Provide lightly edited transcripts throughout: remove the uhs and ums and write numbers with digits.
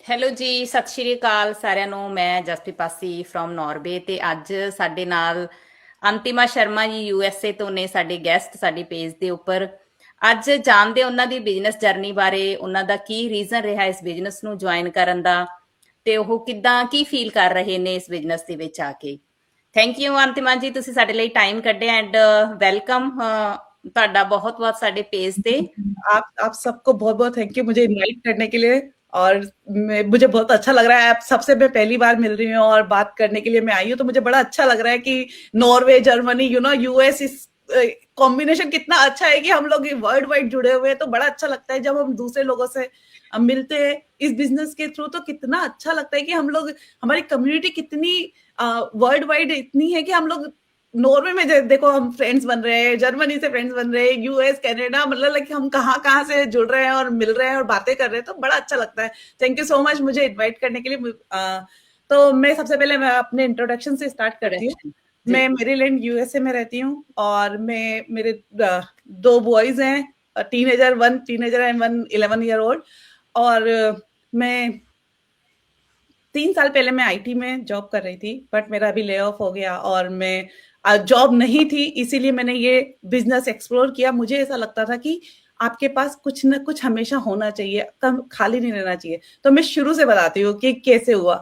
Hello ਜੀ, ਸਤਿ ਸ਼੍ਰੀ ਅਕਾਲ ਸਾਰਿਆਂ ਨੂੰ। ਮੈਂ ਜਸਪ੍ਰੀਤ ਪਾਸੀ ਫਰੋਮ ਨਾਰਵੇ ਤੇ ਅੱਜ ਸਾਡੇ ਨਾਲ ਅੰਤਿਮਾ ਸ਼ਰਮਾ ਜੀ USA ਤੋਂ ਨੇ, ਸਾਡੇ ਗੈਸਟ ਸਾਡੀ ਪੇਜ ਦੇ ਉੱਪਰ। ਅੱਜ ਜਾਣਦੇ ਉਹਨਾਂ ਦੀ ਬਿਜ਼ਨਸ ਜਰਨੀ ਬਾਰੇ, ਉਹਨਾਂ ਦਾ ਕੀ ਰੀਜ਼ਨ ਰਿਹਾ ਇਸ ਬਿਜ਼ਨਸ ਨੂੰ ਜੁਆਇਨ ਕਰਨ ਦਾ ਤੇ ਉਹ ਕਿੱਦਾਂ ਕੀ ਫੀਲ ਕਰ ਰਹੇ ਨੇ ਇਸ ਬਿਜ਼ਨਸ ਦੇ ਵਿੱਚ ਆ ਕੇ। ਥੈਂਕ ਯੂ ਅੰਤਿਮਾ ਜੀ, ਤੁਸੀਂ ਸਾਡੇ ਲਈ ਟਾਈਮ ਕੱਢਿਆ ਐਂਡ ਵੈਲਕਮ ਤੁਹਾਡਾ ਬਹੁਤ ਬਹੁਤ ਸਾਡੇ ਪੇਜ ਤੇ। आप सबको बहुत बहुत थैंक यू मुझे इनवाइट करने के लिए। और मुझे बहुत अच्छा लग रहा है, आप सबसे मैं पहली बार मिल रही हूँ और बात करने के लिए मैं आई हूँ, तो मुझे बड़ा अच्छा लग रहा है कि नॉर्वे, जर्मनी, यूएस, इस कॉम्बिनेशन कितना अच्छा है कि हम लोग वर्ल्ड वाइड जुड़े हुए हैं। तो बड़ा अच्छा लगता है जब हम दूसरे लोगों से मिलते हैं इस बिजनेस के थ्रू। तो कितना अच्छा लगता है कि हम लोग, हमारी कम्युनिटी कितनी वर्ल्ड वाइड इतनी है कि हम लोग नॉर्वे में देखो हम फ्रेंड्स बन रहे हैं, जर्मनी से फ्रेंड्स बन रहे हैं, यूएस, कनाडा, मतलब लाइक हम कहाँ कहाँ से जुड़ रहे हैं और मिल रहे हैं और बातें कर रहे हैं। तो बड़ा अच्छा लगता है। थैंक यू सो मच मुझे इनवाइट करने के लिए। तो मैं सबसे पहले मैं अपने इंट्रोडक्शन से स्टार्ट करती हूँ। जी मैं मेरीलैंड यूएसए में रहती हूँ और मेरे दो बॉयज हैं, one teenager and one 11 year old. और मैं 3 साल पहले मैं आईटी में जॉब कर रही थी, बट मेरा अभी ले ऑफ हो गया और मैं जॉब नहीं थी, इसीलिए मैंने ये बिजनेस एक्सप्लोर किया। मुझे ऐसा लगता था कि आपके पास कुछ ना कुछ हमेशा होना चाहिए, कम खाली नहीं रहना चाहिए। तो मैं शुरू से बताती हूँ कि कैसे हुआ।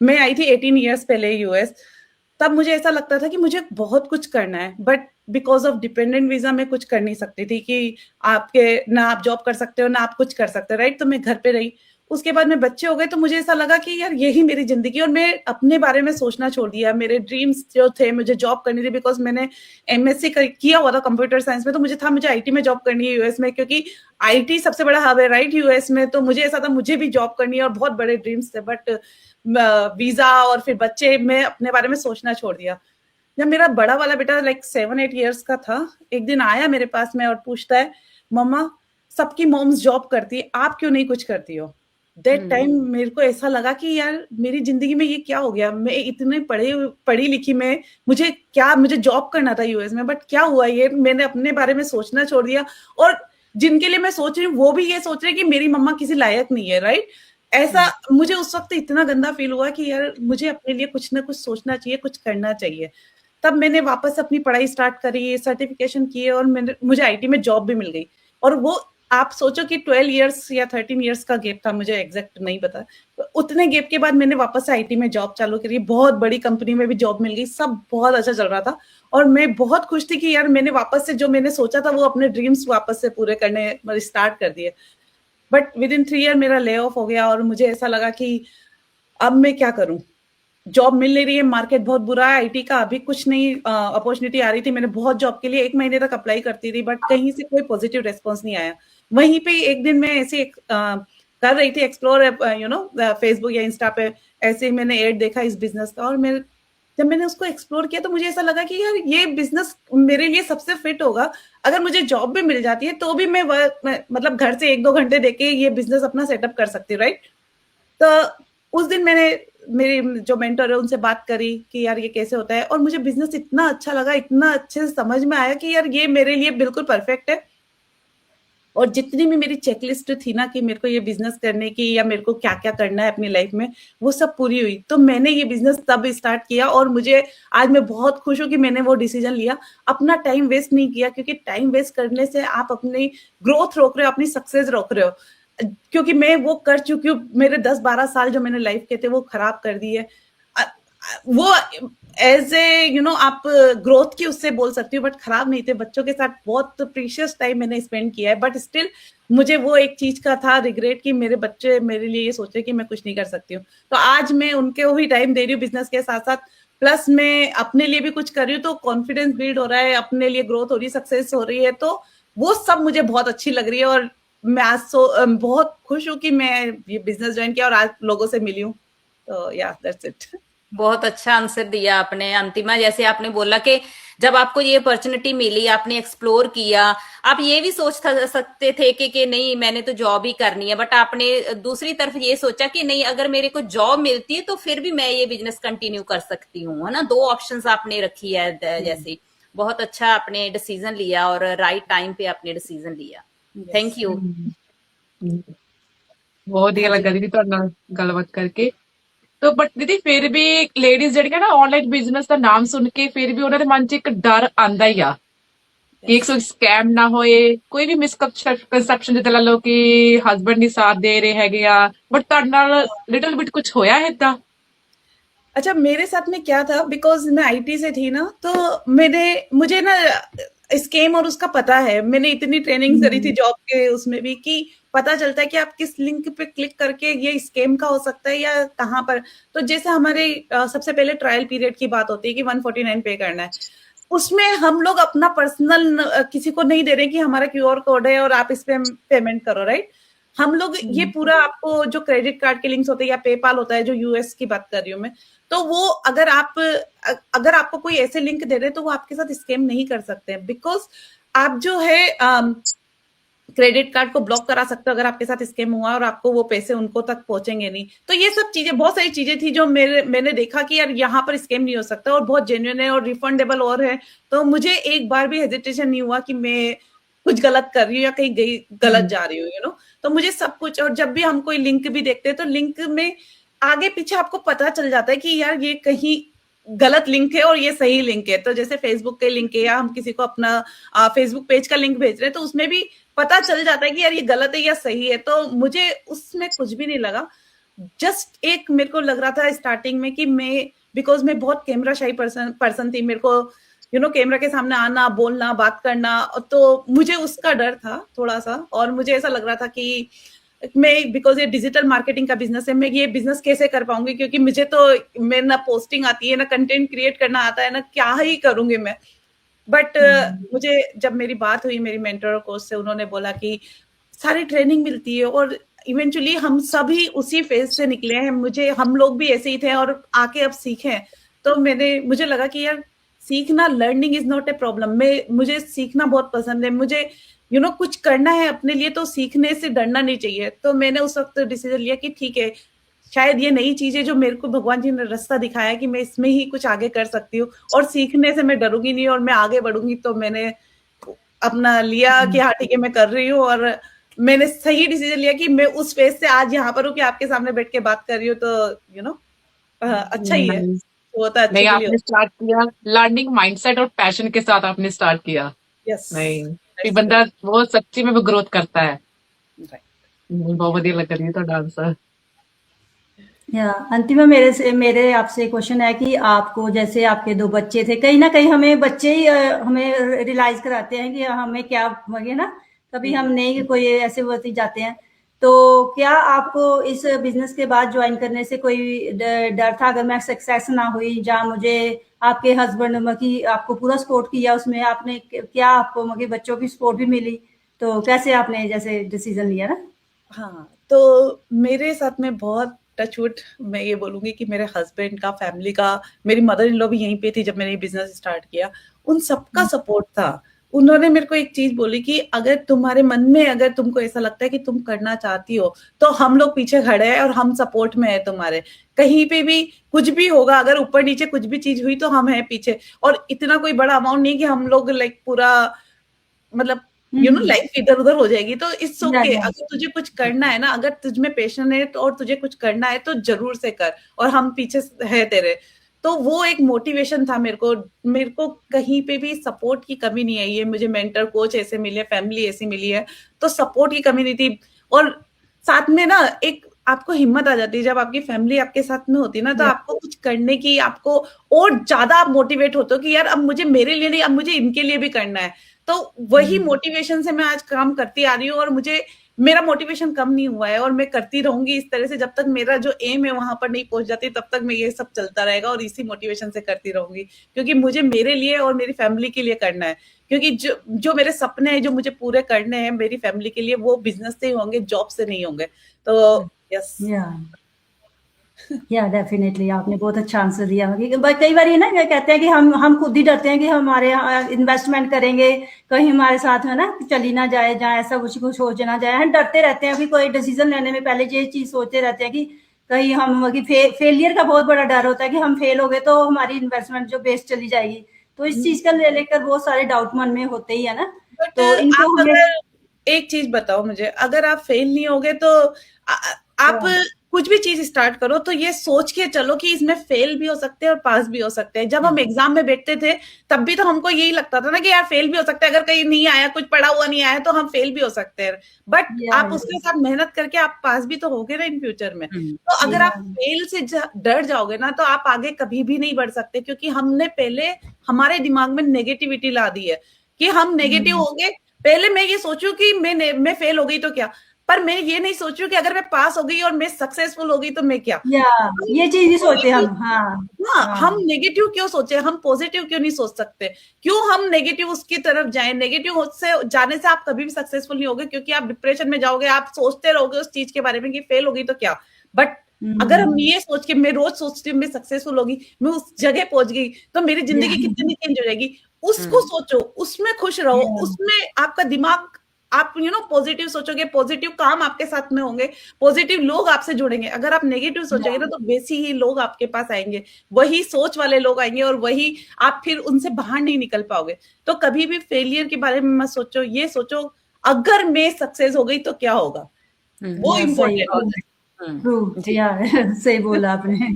मैं आई थी 18 ईयर्स पहले यूएस। तब मुझे ऐसा लगता था कि मुझे बहुत कुछ करना है, but because of dependent visa मैं कुछ कर नहीं सकती थी कि आपके ना आप जॉब कर सकते हो ना आप कुछ कर सकते हो, राइट। तो मैं घर पे रही। उसके बाद में बच्चे हो गए तो मुझे ऐसा लगा कि यार यही मेरी जिंदगी, और मैं अपने बारे में सोचना छोड़ दिया। मेरे ड्रीम्स जो थे, मुझे जॉब करनी थी, बिकॉज मैंने एमएससी किया हुआ था कंप्यूटर साइंस में। तो मुझे आईटी में जॉब करनी है यूएस में, क्योंकि आईटी सबसे बड़ा हब है, राइट, यूएस में। तो मुझे ऐसा था मुझे भी जॉब करनी है और बहुत बड़े ड्रीम्स थे, बट वीजा और फिर बच्चे, मैं अपने बारे में सोचना छोड़ दिया। जब मेरा बड़ा वाला बेटा लाइक 7-8 ईयर्स का था, एक दिन आया मेरे पास में और पूछता है, मम्मा सबकी मॉम्स जॉब करती है, आप क्यों नहीं कुछ करती हो। दैट टाइम मेरे को ऐसा लगा कि यार मेरी जिंदगी में ये क्या हो गया। मैं इतने पढ़ी लिखी, मुझे जॉब करना था यूएस में, बट क्या हुआ, ये मैंने अपने बारे में सोचना छोड़ दिया। और जिनके लिए मैं सोच रही हूँ वो भी ये सोच रहे हैं कि मेरी मम्मा किसी लायक नहीं है, राइट। ऐसा मुझे उस वक्त इतना गंदा फील हुआ कि यार मुझे अपने लिए कुछ ना कुछ सोचना चाहिए, कुछ करना चाहिए। तब मैंने वापस अपनी पढ़ाई स्टार्ट करी, सर्टिफिकेशन किए, और मुझे आईटी में जॉब भी मिल गई। और वो आप सोचो कि 12 ईयर्स या 13 ईयर्स का गैप था, मुझे एग्जैक्ट नहीं पता। उतने गैप के बाद मैंने वापस से आईटी में जॉब चालू करी, बहुत बड़ी कंपनी में भी जॉब मिल गई, सब बहुत अच्छा चल रहा था। और मैं बहुत खुश थी कि यार मैंने वापस से जो मैंने सोचा था वो अपने ड्रीम्स वापस से पूरे करने स्टार्ट कर दिए। बट विद इन 3 ईयर मेरा ले ऑफ हो गया और मुझे ऐसा लगा कि अब मैं क्या करूं। जॉब मिल नहीं रही है, मार्केट बहुत बुरा है आईटी का, अभी कुछ नहीं अपॉर्चुनिटी आ रही थी। मैंने बहुत जॉब के लिए 1 महीने तक अप्लाई करती थी, बट कहीं से कोई पॉजिटिव रेस्पॉन्स नहीं आया। वहीं पे एक दिन मैं ऐसे कर रही थी एक्सप्लोर, फेसबुक या इंस्टा पे, ऐसे ही मैंने एड देखा इस बिजनेस का। और मैं जब मैंने उसको एक्सप्लोर किया तो मुझे ऐसा लगा कि यार ये बिजनेस मेरे लिए सबसे फिट होगा। अगर मुझे जॉब भी मिल जाती है तो भी मैं मतलब घर से 1-2 घंटे देके ये बिजनेस अपना सेटअप कर सकती हूँ, राइट। तो उस दिन मैंने मेरी जो मेंटर है उनसे बात करी कि यार ये कैसे होता है, और मुझे बिजनेस इतना अच्छा लगा, इतना अच्छे से समझ में आया कि यार ये मेरे लिए बिल्कुल परफेक्ट है। और जितनी भी मेरी चेकलिस्ट थी ना कि मेरे को ये बिजनेस करने की या मेरे को क्या क्या करना है अपनी लाइफ में, वो सब पूरी हुई। तो मैंने ये बिजनेस तब स्टार्ट किया और मुझे आज मैं बहुत खुश हूँ कि मैंने वो डिसीजन लिया। अपना टाइम वेस्ट नहीं किया, क्योंकि टाइम वेस्ट करने से आप अपनी ग्रोथ रोक रहे हो, अपनी सक्सेस रोक रहे हो। क्योंकि मैं वो कर चुकी हूँ, मेरे 10-12 साल जो मैंने लाइफ के थे वो खराब कर दिए। वो एज ए आप ग्रोथ की उससे बोल सकती हूँ, बट खराब नहीं थे। बच्चों के साथ बहुत प्रीशियस टाइम मैंने स्पेंड किया है, बट स्टिल मुझे वो एक चीज का था रिग्रेट कि मेरे बच्चे मेरे लिए ये सोच रहे कि मैं कुछ नहीं कर सकती हूँ। तो आज मैं उनके भी टाइम दे रही हूँ बिजनेस के साथ साथ, प्लस मैं अपने लिए भी कुछ कर रही हूँ। तो कॉन्फिडेंस बिल्ड हो रहा है, अपने लिए ग्रोथ हो रही है, सक्सेस हो रही है। तो वो सब मुझे बहुत अच्छी लग रही है। और मैं आज बहुत खुश हूँ कि मैं ये बिजनेस ज्वाइन किया और आज लोगों से मिली हूँ। तो या दैट्स इट। बहुत अच्छा आंसर दिया आपने अंतिमा। जैसे आपने बोला कि जब आपको ये अपॉर्चुनिटी मिली, आपने एक्सप्लोर किया, आप ये भी सोच सकते थे कि नहीं मैंने तो जॉब ही करनी है, बट आपने दूसरी तरफ ये सोचा कि नहीं अगर मेरे को जॉब मिलती है तो फिर भी मैं ये बिजनेस कंटिन्यू कर सकती हूँ, है ना। दो ऑप्शंस आपने रखी है जैसे। बहुत अच्छा आपने डिसीजन लिया और राइट टाइम पे आपने डिसीजन लिया। यस। Thank you. ਬਹੁਤ ਵਧੀਆ हाँ जी। ਲੱਗਾ ਦੀਦੀ ਤੁਹਾਡੇ ਨਾਲ ਗੱਲਬਾਤ ਕਰਕੇ। ਤੋ ਬਟ ਦੀਦੀ ਫਿਰ ਵੀ ਲੇਡੀਜ਼ ਜਿਹੜੀਆਂ ਨਾ ਆਨਲਾਈਨ ਬਿਜ਼ਨਸ ਦਾ ਨਾਮ ਸੁਣ ਕੇ ਫਿਰ ਵੀ ਉਹਨਾਂ ਦੇ ਮਨ 'ਚ ਇੱਕ ਡਰ ਆਂਦਾ ਹੀ ਆ ਕਿ यस। 100 ਸਕੈਮ ਨਾ ਹੋਏ, ਕੋਈ ਵੀ ਮਿਸਕਨਸੈਪਸ਼ਨ ਜਿੱਦਾਂ ਲਾ ਲਓ ਕਿ ਹਸਬੰਡ ਨਹੀਂ ਸਾਥ ਦੇ ਰਹੇ ਹੈਗੇ ਆ, ਬਟ ਤੁਹਾਡੇ ਨਾਲ ਲਿਟਲ ਬਿਟ ਕੁਝ ਹੋਇਆ ਏਦਾਂ? अच्छा, मेरे साथ में क्या था, बिकॉज मैं आईटी से थी ना, तो मैंने मुझे ना स्केम और उसका पता है। मैंने इतनी ट्रेनिंग करी थी जॉब के उसमें भी कि पता चलता है कि आप किस लिंक पे क्लिक करके ये स्केम का हो सकता है या कहाँ पर। तो जैसे हमारे सबसे पहले ट्रायल पीरियड की बात होती है कि 149 पे करना है। उसमें हम लोग अपना पर्सनल किसी को नहीं दे रहे कि हमारा क्यूआर कोड है और आप इस पे पेमेंट करो, राइट। हम लोग ये पूरा आपको जो क्रेडिट कार्ड के लिंक्स होते हैं या पेपाल होता है, जो यूएस की बात कर रही हूँ मैं, तो वो अगर आपको कोई ऐसे लिंक दे रहे तो वो आपके साथ स्कैम नहीं कर सकते हैं, बिकॉज आप जो है क्रेडिट कार्ड को ब्लॉक करा सकते हो अगर आपके साथ स्कैम हुआ और आपको वो पैसे उनको तक पहुंचेंगे नहीं। तो ये सब चीजें, बहुत सारी चीजें थी जो मैंने देखा कि यार यहाँ पर स्कैम नहीं हो सकता और बहुत जेन्युइन है और रिफंडेबल और है। तो मुझे एक बार भी हेजिटेशन नहीं हुआ कि मैं कुछ गलत कर रही हूँ या कहीं गई गलत जा रही हूँ, तो मुझे सब कुछ। और जब भी हम कोई लिंक भी देखते हैं तो लिंक में आगे पीछे आपको पता चल जाता है कि यार ये कहीं गलत लिंक है और ये सही लिंक है। तो जैसे फेसबुक के लिंक है या हम किसी को अपना फेसबुक पेज का लिंक भेज रहे हैं तो उसमें भी पता चल जाता है कि यार ये गलत है या सही है। तो मुझे उसमें कुछ भी नहीं लगा। जस्ट एक मेरे को लग रहा था स्टार्टिंग में कि बिकॉज मैं बहुत कैमरा शाई पर्सन थी, मेरे को कैमरा के सामने आना, बोलना, बात करना, तो मुझे उसका डर था थोड़ा सा। और मुझे ऐसा लग रहा था कि मैं, बिकॉज ये डिजिटल मार्केटिंग का बिजनेस है, मैं ये बिजनेस कैसे कर पाऊंगी, क्योंकि मुझे तो मैं ना पोस्टिंग आती है, ना कंटेंट क्रिएट करना आता है, ना क्या ही करूंगी मैं। बट मुझे जब मेरी बात हुई मेरी मेंटर और कोच से, उन्होंने बोला कि सारी ट्रेनिंग मिलती है और इवेंचुअली हम सभी उसी फेज से निकले हैं। हम लोग भी ऐसे ही थे और आके अब सीखे। तो मुझे लगा कि यार सीखना, learning is not a problem. मुझे सीखना बहुत पसंद है। मुझे कुछ करना है अपने लिए तो सीखने से डरना नहीं चाहिए। तो मैंने उस वक्त डिसीजन लिया कि ठीक है, शायद ये नई चीज है जो मेरे को भगवान जी ने रास्ता दिखाया कि मैं इसमें ही कुछ आगे कर सकती हूँ और सीखने से मैं डरूंगी नहीं और मैं आगे बढ़ूंगी। तो मैंने अपना लिया कि हाँ ठीक है, मैं कर रही हूँ। और मैंने सही डिसीजन लिया कि मैं उस फेज से आज यहाँ पर हूँ कि आपके सामने बैठ के बात कर रही हूँ। तो अच्छा ही है, नहीं, वो होता है अच्छे नहीं, के लिए आपने होता स्टार्ट किया लर्निंग माइंडसेट और पैशन के साथ आपने स्टार्ट किया। है। यस, नहीं, फिर दैट्स बंदा वो सच्ची में वो ग्रोथ करता है। राइट। बहुत या बढ़िया लग रही है ਤੁਹਾਡਾ आंसर। या अंतिमा, मेरे आपसे क्वेश्चन है कि आपको, जैसे आपके दो बच्चे थे, कहीं ना कहीं हमें बच्चे ही हमें रियलाइज कराते हैं कि हमें क्या लगे ना। कभी हम नहीं, कोई ऐसे होते जाते हैं। तो क्या आपको इस बिजनेस के बाद ज्वाइन करने से कोई डर था, अगर मैं सक्सेस ना हुई, जहाँ मुझे आपके हस्बैंड की आपको पूरा सपोर्ट किया उसमें, आपने क्या, आपको बच्चों की सपोर्ट भी मिली, तो कैसे आपने जैसे डिसीजन लिया ना? हाँ, तो मेरे साथ में बहुत टचवुड मैं ये बोलूंगी कि मेरे हस्बैंड का, फैमिली का, मेरी मदर इन लॉ भी यहीं पे थी जब मैंने ये बिजनेस स्टार्ट किया, उन सबका सपोर्ट था। उन्होंने मेरे को एक चीज बोली कि अगर तुम्हारे मन में, अगर तुमको ऐसा लगता है कि तुम करना चाहती हो तो हम लोग पीछे खड़े हैं और हम सपोर्ट में है तुम्हारे। कहीं पे भी कुछ भी होगा, अगर ऊपर नीचे कुछ भी चीज हुई तो हम हैं पीछे। और इतना कोई बड़ा अमाउंट नहीं कि हम लोग लाइक पूरा, मतलब लाइफ इधर उधर हो जाएगी। तो इट्स ओके, अगर तुझे कुछ करना है ना, अगर तुझ में पैशन है तो और तुझे कुछ करना है तो जरूर से कर, और हम पीछे है तेरे। तो वो एक मोटिवेशन था मेरे को कहीं पे भी सपोर्ट की कमी नहीं आई है। मुझे मेंटर, कोच ऐसे मिले, फैमिली ऐसी मिली है, तो सपोर्ट की कमी नहीं थी। और साथ में ना एक आपको हिम्मत आ जाती है जब आपकी फैमिली आपके साथ में होती है ना, तो आपको कुछ करने की, आपको और ज्यादा आप मोटिवेट होते हो कि यार अब मुझे मेरे लिए नहीं, अब मुझे इनके लिए भी करना है। तो वही मोटिवेशन से मैं आज काम करती आ रही हूँ और मुझे, मेरा मोटिवेशन कम नहीं हुआ है और मैं करती रहूंगी इस तरह से। जब तक मेरा जो एम है वहां पर नहीं पहुंच जाती तब तक मैं ये सब चलता रहेगा और इसी मोटिवेशन से करती रहूंगी, क्योंकि मुझे मेरे लिए और मेरी फैमिली के लिए करना है। क्योंकि जो मेरे सपने हैं जो मुझे पूरे करने हैं मेरी फैमिली के लिए, वो बिजनेस से ही होंगे, जॉब से नहीं होंगे। तो यस, या डेफिनेटली आपने बहुत अच्छा आंसर दिया। कई बार ये ना कहते हैं कि हम खुद ही डरते हैं कि हमारे इन्वेस्टमेंट करेंगे, कहीं हमारे साथ में ना चली ना जाए, जहाँ ऐसा कुछ हो ना जाए। हम डरते रहते हैं, अभी कोई डिसीजन लेने में पहले ये चीज सोचते रहते हैं कि कहीं हम फेलियर का बहुत बड़ा डर होता है कि हम फेल हो गए तो हमारी इन्वेस्टमेंट जो बेस्ट चली जाएगी। तो इस चीज का लेकर बहुत सारे डाउट मन में होते ही है ना। बट तो इनको आप हमें अगर एक चीज बताओ मुझे, अगर आप फेल नहीं होगे तो आप कुछ भी चीज स्टार्ट करो तो ये सोच के चलो कि इसमें फेल भी हो सकते हैं और पास भी हो सकते हैं। जब हम एग्जाम में बैठते थे तब भी तो हमको यही लगता था ना कि यार फेल भी हो सकता है, अगर कहीं नहीं आया, कुछ पढ़ा हुआ नहीं आया तो हम फेल भी हो सकते हैं, बट आप उसके साथ मेहनत करके आप पास भी तो होगे ना इन फ्यूचर में। तो अगर आप फेल से डर जाओगे ना तो आप आगे कभी भी नहीं बढ़ सकते, क्योंकि हमने पहले हमारे दिमाग में नेगेटिविटी ला दी है कि हम नेगेटिव हो गए। पहले मैं ये सोचूं कि मैं फेल हो गई तो क्या, पर मैं ये नहीं सोचूं कि अगर मैं पास हो गई और मैं सक्सेसफुल हो गई तो मैं क्या। ये चीज ही सोचते हम। हाँ, हम नेगेटिव क्यों सोचे, हम पॉजिटिव क्यों नहीं सोच सकते, क्यों हम नेगेटिव उसकी तरफ जाएं। नेगेटिव से जाने से आप कभी भी सक्सेसफुल नहीं होगे, क्योंकि आप डिप्रेशन में जाओगे, आप सोचते रहोगे उस चीज के बारे में कि फेल होगी तो क्या। बट अगर हम ये सोच के, मैं रोज सोचती हूँ मैं सक्सेसफुल होगी, मैं उस जगह पहुंच गई तो मेरी जिंदगी कितनी चेंज हो जाएगी, उसको सोचो, उसमें खुश रहो, उसमें आपका दिमाग, आप पॉजिटिव सोचोगे, पॉजिटिव काम आपके साथ में होंगे, पॉजिटिव लोग आपसे जुड़ेंगे। अगर आप नेगेटिव सोचोगे ना तो वैसे ही लोग आपके पास आएंगे, वही सोच वाले लोग आएंगे और वही आप फिर उनसे बाहर नहीं निकल पाओगे। तो कभी भी फेलियर के बारे में मत सोचो, ये सोचो अगर मैं सक्सेस हो गई तो क्या होगा, वो इम्पोर्टेंट है। सही बोला आपने।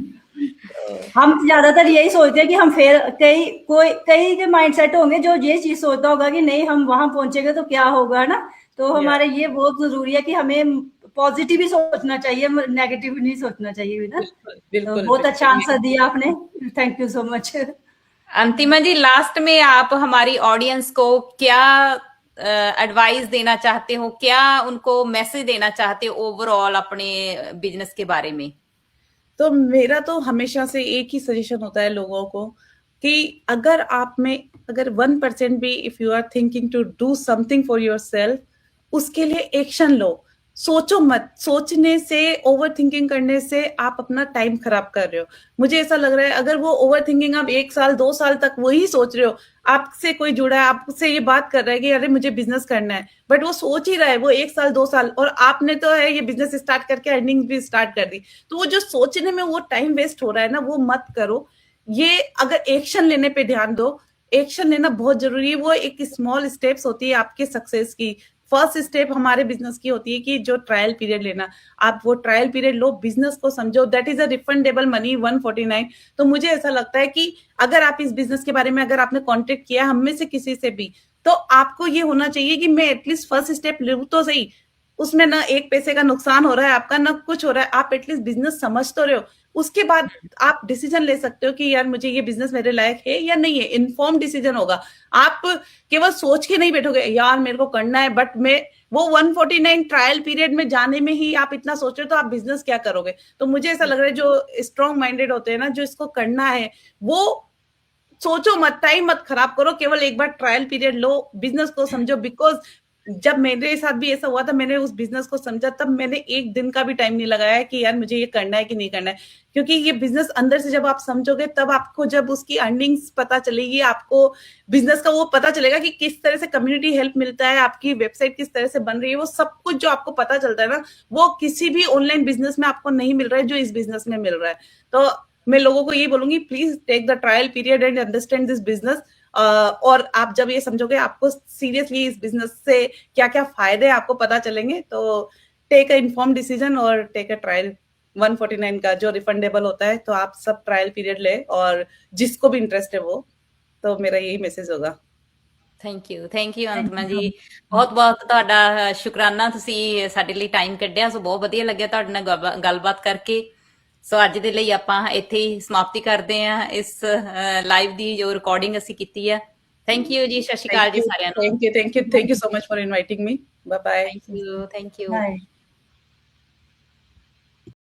हम ज्यादातर यही सोचते हैं कि हम फेल, कई के माइंड सेट होंगे जो ये चीज सोचता होगा कि नहीं हम वहां पहुंचेंगे तो क्या होगा ना। तो हमारे ये बहुत जरूरी है कि हमें पॉजिटिव ही सोचना चाहिए, नेगेटिव नहीं सोचना चाहिए ना। तो बहुत अच्छा आंसर दिया आपने, thank you so much. Antima ji, last में आप हमारी ऑडियंस को क्या एडवाइस देना चाहते हो, क्या उनको मैसेज देना चाहते हो ओवरऑल अपने बिजनेस के बारे में? तो मेरा तो हमेशा से एक ही सजेशन होता है लोगों को कि अगर आप में अगर 1% भी if you are thinking to do something for yourself, उसके लिए एक्शन लो। सोचो मत, सोचने से, ओवर थिंकिंग करने से आप अपना टाइम खराब कर रहे हो। मुझे ऐसा लग रहा है अगर वो ओवर थिंकिंग आप 1 साल 2 साल तक वही सोच रहे हो, आपसे कोई जुड़ा है, आपसे ये बात कर रहा है कि अरे मुझे बिजनेस करना है, बट वो सोच ही रहा है वो 1 साल 2 साल, और आपने तो है ये बिजनेस स्टार्ट करके अर्निंग भी स्टार्ट कर दी, तो वो जो सोचने में वो टाइम वेस्ट हो रहा है ना, वो मत करो। ये अगर एक्शन लेने पे ध्यान दो, एक्शन लेना बहुत जरूरी है। वो एक स्मॉल स्टेप्स होती है आपके सक्सेस की। फर्स्ट स्टेप हमारे बिजनेस की होती है कि जो ट्रायल पीरियड लेना, आप वो ट्रायल पीरियड लो, बिजनेस को समझो, that is a refundable money 149। तो मुझे ऐसा लगता है कि अगर आप इस बिजनेस के बारे में अगर आपने कॉन्टेक्ट किया हम में से किसी से भी, तो आपको ये होना चाहिए कि मैं एटलीस्ट फर्स्ट स्टेप लूं तो सही, उसमें ना 1 पैसे का नुकसान हो रहा है आपका, ना कुछ हो रहा है, आप एटलीस्ट बिजनेस समझ तो रहे हो। उसके बाद आप डिसीजन ले सकते हो कि यार मुझे ये बिजनेस मेरे लायक है या नहीं है। इन्फॉर्म डिसीजन होगा, आप केवल सोच के नहीं बैठोगे यार मेरे को करना है, बट मैं वो 149 ट्रायल पीरियड में जाने में ही आप इतना सोच रहे हो, तो आप बिजनेस क्या करोगे। तो मुझे ऐसा लग रहा है जो स्ट्रॉन्ग माइंडेड होते हैं ना, जो इसको करना है, वो सोचो मत, टाइम मत खराब करो, केवल एक बार ट्रायल पीरियड लो, बिजनेस को समझो। बिकॉज जब मेरे साथ भी ऐसा हुआ था, मैंने उस बिजनेस को समझा, तब मैंने एक दिन का भी टाइम नहीं लगाया कि यार मुझे ये करना है कि नहीं करना है, क्योंकि ये बिजनेस अंदर से जब आप समझोगे तब आपको, जब उसकी अर्निंग्स पता चलेगी, आपको बिजनेस का वो पता चलेगा कि किस तरह से कम्युनिटी हेल्प मिलता है, आपकी वेबसाइट किस तरह से बन रही है, वो सब कुछ जो आपको पता चलता है ना, वो किसी भी ऑनलाइन बिजनेस में आपको नहीं मिल रहा है जो इस बिजनेस में मिल रहा है। तो मैं लोगों को ये बोलूंगी, please take the trial period and understand this business. और आप जब ये समझोगे, आपको सीरियसली इस बिजनेस से क्या क्या फायदे आपको पता चलेंगे, तो टेक अ इन्फॉर्म डिसीजन और टेक अ ट्रायल 149 का जो रिफंडेबल होता है। तो आप सब ट्रायल पीरियड ले, और जिसको भी इंटरेस्ट है वो, तो मेरा यही मैसेज होगा। ਥੈਂਕ ਯੂ ਅੰਤਮਾ ਜੀ, ਬਹੁਤ ਬਹੁਤ ਤੁਹਾਡਾ ਸ਼ੁਕਰਾਨਾ, ਤੁਸੀਂ ਸਾਡੇ ਲਈ ਟਾਈਮ ਕੱਢਿਆ। ਸੋ ਬਹੁਤ ਵਧੀਆ ਲੱਗਿਆ ਤੁਹਾਡੇ ਨਾਲ ਗੱਲਬਾਤ ਕਰਕੇ। ਸੋ ਅੱਜ ਦੇ ਲਈ ਆਪਾਂ ਇੱਥੇ ਹੀ ਸਮਾਪਤੀ ਕਰਦੇ ਹਾਂ ਇਸ ਲਾਈਵ ਦੀ ਜੋ ਰਿਕਾਰਡਿੰਗ ਅਸੀਂ ਕੀਤੀ ਹੈ। ਥੈਂਕ ਯੂ ਜੀ, ਸਤਿ ਸ਼੍ਰੀ ਅਕਾਲ ਜੀ ਸਾਰਿਆਂ ਨੂੰ। Thank you so much for inviting me. Bye bye. Thank you.